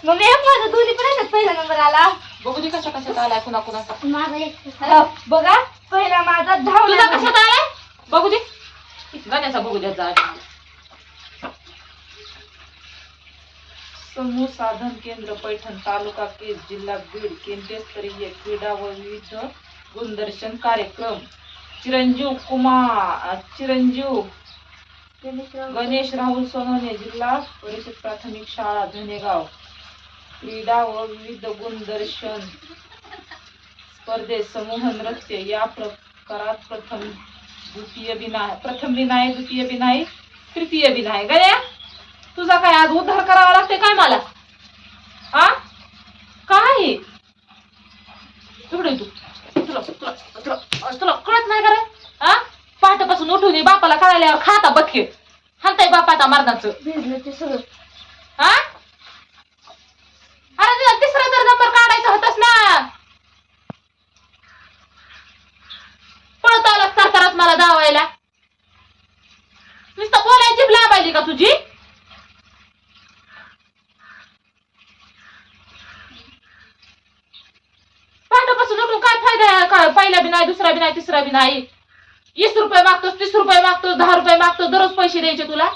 Mummy माझा दोन्ही पण पहिला नंबर आला. बघू दे कशा कशात आलाय कुणा कुणाचा. माझा एक बघा पहिला माझा तुझा 10 कशात आलाय बघू दे. गण्याचा बघू द्या जा. समूह साधन केंद्र पैठण तालुका केज जिल्हा बीड केंद्रस्तरीय क्रीडा व विविध गुणदर्शन कार्यक्रम चिरंजीव गणेश राहुल सोनवणे जिल्हा परिषद प्राथमिक शाळा धनेगाव क्रीडा व विविध गुणदर्शन स्पर्धेत समूह नृत्य या प्रकारात प्रथम बी नाही द्वितीय बी नाही तृतीय बी नाही. गण्या तुझा काय आज उद्धार करावा लागते काय मला आ काय तुला कळत नाही का रे. हा पहाटेपासून उठून बापाला कळाल्यावर खाता बघे हाणताय बाप आता मर्दाचं भिजलं ते सगळं. हा अरे तुला तिसरा तर नंबर काढायचा होतास ना. पळत आला सरकारच मला दावायला. नुसतं बोलायची जीभ लावायली का तुझी. पाठापासून उठून काय फायदा आहे. काय पहिला बी नाही दुसरा बी नाही तिसरा बी नाही. 20 रुपये मागतोस 30 रुपये मागतोस 10 रुपये मागतोस दररोज पैसे द्यायचे तुला.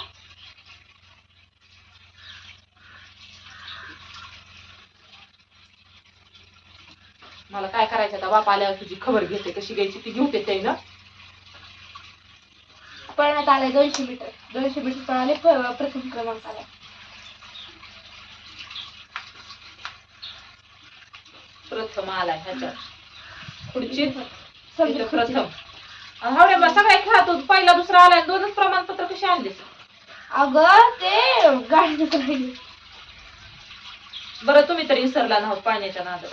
मला काय करायचं आता बाप आल्यावर तुझी खबर घेते कशी घ्यायची ती घेऊते ते ना. पळण्यात आले 200 मीटर पळाले प्रथम क्रमांक आला. प्रथम आलाय ह्याच्यात खुर्चीत प्रथम. हवडे मग सगळ्या खेळातून पहिला दुसरा आलाय. 2च प्रमाणपत्र कशी आणले. अगं ते गाडीत राहिली. बरं तुम्ही तरी विसरला नव्हत पाण्याच्या नादात.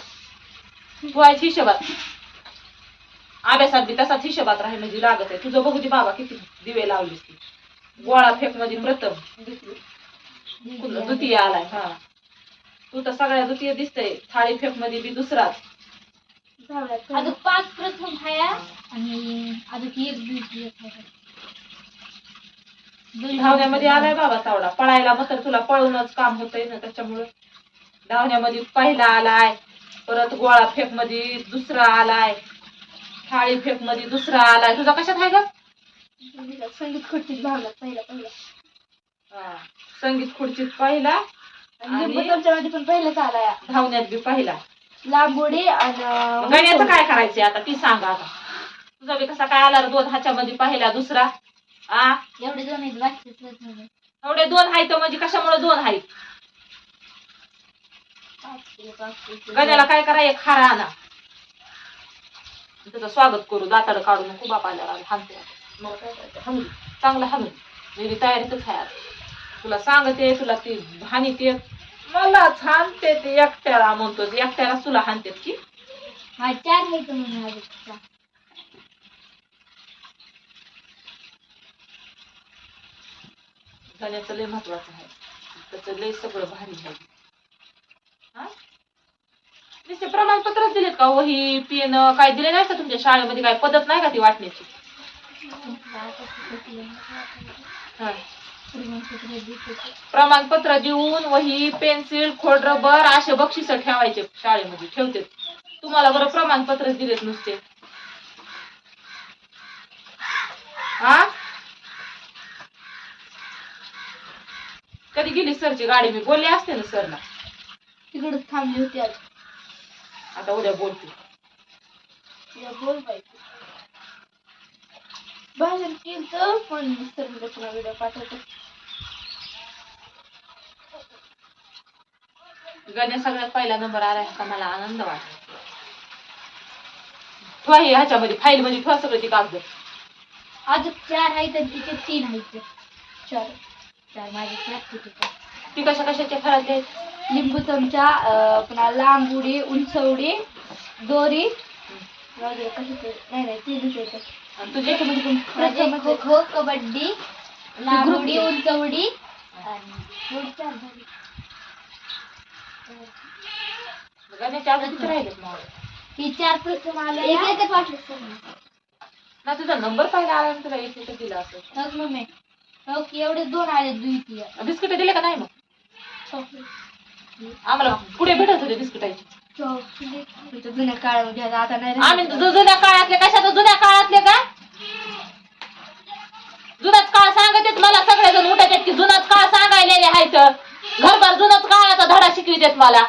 व्हायची हिशोबात अभ्यासात बी तसाच हिशोबात राहील म्हणजे लागत आहे. तुझं बघू दे बाबा किती दिवे लावलीस ती. गोळा फेक मध्ये प्रथम द्वितीय आलाय. हा तू तर सगळ्या द्वितीय दिसतंय. थाळी फेक मध्ये बी दुसराच. अजून 5 प्रथम हाया आणि अजून एक द्वितीय धावण्यामध्ये आलाय बाबा तावडा. पळायला मात्र तुला पळूनच काम होतंय ना त्याच्यामुळे. धावण्यामध्ये पहिला आलाय. परत गोळा फेक मध्ये दुसरा आलाय. थाळी फेक मध्ये दुसरा आलाय. तुझा कशात आहे ग. संगीत खुर्चीत भावला पहिला. संगीत खुर्चीत पहिला आणि चमच्यामध्ये पण पहिलाच आलाय. धावण्यात बी पहिला. लांब उडी आणि गण्याचं काय करायचंय आता ती सांगा. आता तुझा बी कसा काय आला 2 ह्याच्यामध्ये पहिला दुसरा. एवढे 2 आहेत बाकी एवढे 2 आहेत म्हणजे कशामुळे 2 आहेत. गण्याला काय करा एक खारा आणा. त्याचं स्वागत करू. दाताड काढू नको बाप आल्यावर हाणते. मग काय करायचं हाणू चांगलं हाणू. मी तयारीतच आहे आता. तुला सांगते तुला ती हानीते मला हाणते ते एकट्याला म्हणतो. एकट्यालाच तुला हाणते की. 4 आहेत म्हणून. गण्याचं लय महत्वाचं आहे. त्याचं लय सगळं भारी आहे. नुसते प्रमाणपत्रच दिलेत का. वही पेन काय दिले नाही का तुमच्या शाळेमध्ये. काय पद्धत नाही का ती वाटण्याची. प्रमाणपत्र देऊन वही पेन्सिल खोड रबर असे बक्षीस ठेवायचे शाळेमध्ये ठेवते. तुम्हाला बरं प्रमाणपत्र दिलेत नुसते. कधी गेली सरची गाडी. मी बोलले असते ना सरला. तिकडे थांबली होती आज. आता उद्या बोलते. बोल पाहिजे बाहेर केलं पण सर तुला व्हिडिओ पाठवतो. गण्या सगळ्यात पहिला नंबर आलाय का मला आनंद वाटतो. ठेवा ह्याच्यामध्ये फाईल मध्ये ठेवा सगळं ती कागद. अजून 4 आहेत आणि तिचे 3 आहेत. 4 माझे 4 ती कशाच्या खेळात आहेत. लिंबू चमचा पुन्हा लांब उडी उंच उडी दोरी नाही 3च येतं. आणि तुझे खो खो कबड्डी लांब उडी उंच उडी आणि 4 झाली. गण्याच्या अजून किती राहिलेत मग. ही 4 प्रथम आले. एक वाटलं ना तुझा नंबर पहिला आला तुला एक दिला असं. मम्मी एवढे 2 आले द्वितीय. बिस्किट दिले का नाही मग. आम्हाला पुढे भेटत होते बिस्किटाची. तुमच्या जुन्या काळामध्ये आता नाही आम्ही जुन्या काळातले कशात जुन्या काळातले का जुनाच काळ सांगत आहेत मला सगळेजण उठायचे की जुनाच काळ सांगायलेले आहेत घरभर जुनाच काळाचा धडा शिकवित मला.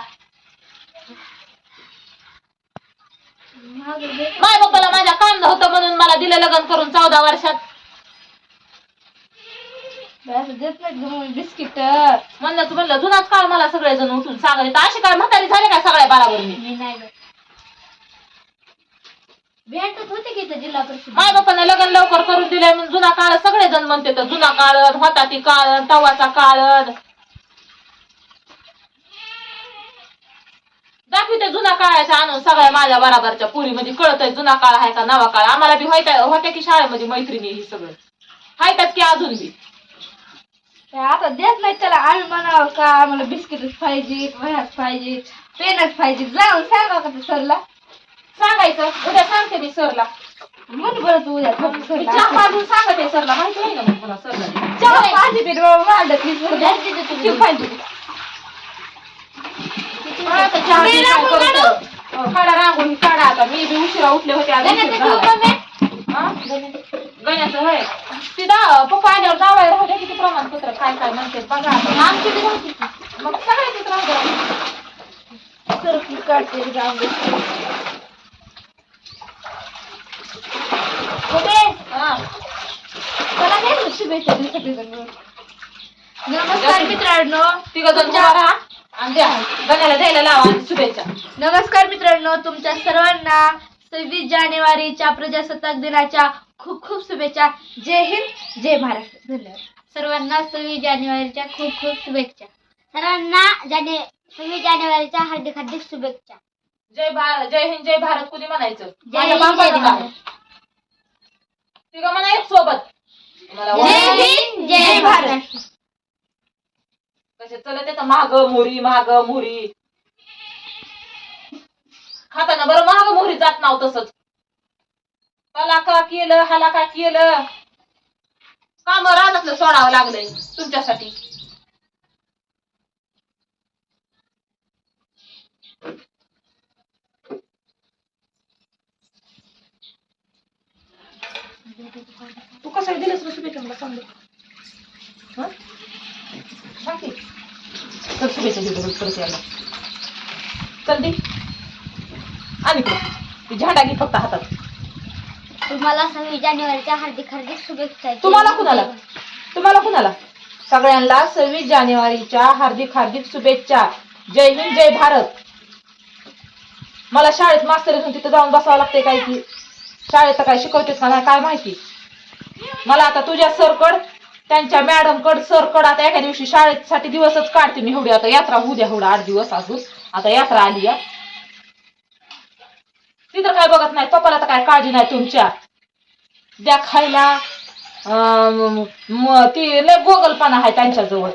माय बापाला माझ्या काम होतं म्हणून मला दिलं लग्न करून 14 वर्षात. देत नाही बिस्किट. म्हणलं जुनाच काळ मला सगळेजण उठून सांगत अशी काय म्हातारी झाली काय सगळ्या बरोबर मी नाही भेटत होते की इथं जिल्हा परिषद. माय बापानं लग्न लवकर करून दिलंय म्हणून जुना काळ सगळेजण म्हणते तर जुना काळ होता ती काळ तवाचा काळ दाखवते जुना काळाचा आणून सगळ्या माझ्या बराबरच्या पुरी म्हणजे कळतंय जुना काळ आहे का नवा काळ. आम्हाला बी होत्या की शाळेमध्ये मैत्रिणी ही सगळं हायतात की अजून बी. आता देत नाही त्याला आम्ही म्हणावं का आम्हाला बिस्किटच पाहिजे वह्याच पाहिजे पेनच पाहिजे जाऊन सांगा का सरला. सांगायचं उद्या सांगते मी सरला. म्हण बरं तू उद्या सरला. चहा पाजून सांगते सरला माहिती आहे ना मग पुन्हा सरला. चहा पाहिजे ते वाढत नाही पाहिजे. काढा रांगोळी काढा आता मी बी उशिरा उठले होते गण्याचं होय तिथं पप्पा आल्यावर जावायला होते किती प्रमाणपत्र काय काय म्हणते बघा आमची बी नव्हती मग सगळ्याचीच राहू काढते नमस्कार मित्रांनो. आणि द्या गण्याला द्यायला लावा आणि शुभेच्छा. नमस्कार मित्रांनो, तुमच्या सर्वांना 26 जानेवारीच्या प्रजासत्ताक दिनाच्या खूप खूप शुभेच्छा. जय हिंद जय महाराष्ट्र. धन्यवाद. सर्वांना 26 जानेवारीच्या खूप खूप शुभेच्छा. सर्वांना 26 जानेवारीच्या हार्दिक हार्दिक शुभेच्छा. जय हिंद जय भारत कुणी म्हणायचं जय हिंद जय भारत. तिघं म्हणा एक सोबत जय हिंद जय भारत. कसे चलत येतं महाग मोहरी खाताना बरं महाग मोहरी जात नाव तसंच त्याला का केलं हाला का केलं काम रानातलं सोडावं लागलंय तुमच्यासाठी. तू कसं दिलंस ना शुभेच्छा मला सांग चल शुभेच्छा दिलं परत यायला चल दे आणि ती झेंडा घे फक्त हातात. तुम्हाला 26 जानेवारीच्या हार्दिक हार्दिक शुभेच्छा. तुम्हाला कुणाला सगळ्यांना 26 जानेवारीच्या हार्दिक हार्दिक शुभेच्छा. जय हिंद जय भारत. मला शाळेत मास्तर तिथं जाऊन बसावं लागतंय काय की शाळेत काय शिकवतेत का नाही काय माहिती. मला आता तुझ्या सरकड त्यांच्या मॅडम कड सरकड आता एका दिवशी शाळेसाठी दिवसच काढते मी. एवढी आता यात्रा होऊ द्या एवढा 8 दिवस अजून आता यात्रा आली या ती तर काय बघत नाही पप्पाला तर काय काळजी नाही तुमच्या. द्या खायला ती लय गोगलपणा आहे त्यांच्याजवळ.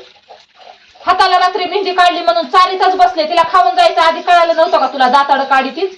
हाताला रात्री मेहंदी काढली म्हणून चारीतच बसले तिला खाऊन जायचं आधी कळालं नव्हतं का तुला दाताड काढी तीच